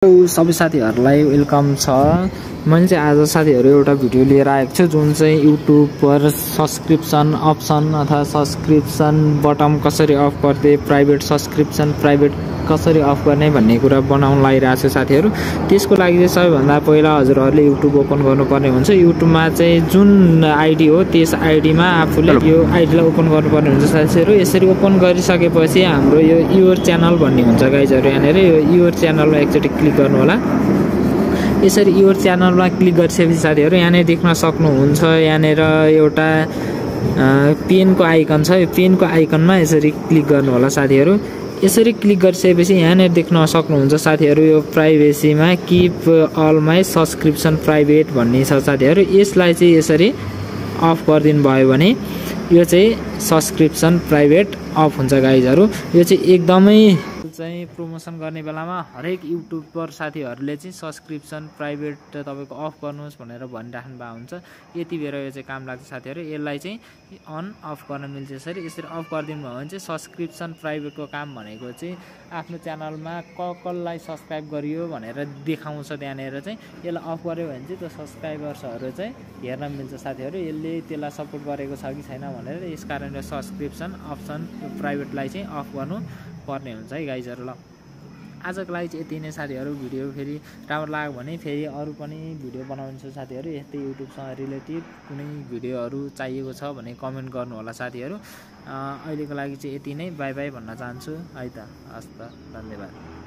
सबै साथीहरुलाई वेलकम छ। मैले चाहिँ आज साथीहरु एउटा भिडियो लिएर आएको छु जुन चाहिँ युट्युब पर सब्स्क्रिप्सन अप्सन अथवा सब्स्क्रिप्सन बटम कसरी अफ गर्ने, प्राइभेट सब्स्क्रिप्सन प्राइभेट कसरी अफ गर्ने भन्ने कुरा बनाउन लागिरहेको छु साथीहरु। त्यसको लागि चाहिँ सबैभन्दा पहिला हजुरहरुले युट्युब ओपन गर्नुपर्ने हुन्छ। युट्युबमा चाहिँ जुन आइडी हो त्यस आइडीमा आफूले यो आइडीलाई ओपन गर्नुपर्ने हुन्छ साथीहरु। यसरी ओपन गरिसकेपछि हाम्रो यो योर च्यानल भन्ने हुन्छ गाइजहरु। यहाँनेर यो योर च्यानलमा एकचोटी क्लिक गर्नु होला। यसरी योर च्यानलमा क्लिक गरिसकेपछि साथीहरु यहाँनेर देख्न सक्नुहुन्छ, यहाँनेर एउटा पेनको आइकन छ। यो पेनको आइकनमा यसरी क्लिक गर्नु होला साथीहरु। यसरी क्लिक गरिसकेपछि यहाँनेर देख्न सक्नुहुन्छ साथीहरु, यो प्राइभेसीमा keep all my subscription private भन्ने छ साथीहरु। यसलाई चाहिँ यसरी अफ गरिदिनु भयो भने यो चाहिँ सब्स्क्रिप्सन प्राइभेट अफ हुन्छ गाइजहरु। यो चाहिँ एकदमै चाहिँ प्रमोसन गर्ने बेलामा हरेक युट्युबर साथीहरुले चाहिँ सब्स्क्रिप्सन प्राइभेट तपाईको अफ गर्नुहोस् भनेर भनिराख्नु भएको हुन्छ। यति बेर यो चाहिँ काम लाग्छ साथीहरु। यसलाई चाहिँ अन अफ गर्न मिल्छ। यसरी अफ गरिदिनु भयो भने चाहिँ सब्स्क्रिप्सन प्राइभेटको काम भनेको चाहिँ आफ्नो च्यानलमा कसलाई सब्स्क्राइब गरियो भनेर देखाउँछ। त्यहाँनेर चाहिँ यसलाई अफ गर्यो भने चाहिँ त्यो सब्स्क्राइबर्सहरु चाहिँ हेर्न मिल्छ साथीहरु। यसले त्यसलाई सपोर्ट गरेको छ कि छैन भनेर। यसकारणले सब्स्क्रिप्सन अप्सन प्राइभेटलाई चाहिँ अफ गर्नु पर्ने हुन्छ है गाइजहरु। ल आजको लागि चाहिँ यति नै साथीहरु। भिडियो फेरि राम्रो लाग्यो भने फेरि अरु पनि भिडियो बनाउँछु साथीहरु। यस्तै युट्युबसँग रिलेटेड कुनै भिडियोहरु चाहिएको छ भने कमेन्ट गर्नु होला साथीहरु। अहिलेको लागि चाहिँ यति नै, बाइ बाइ भन्न चाहन्छु है त। हस् त, धन्यवाद।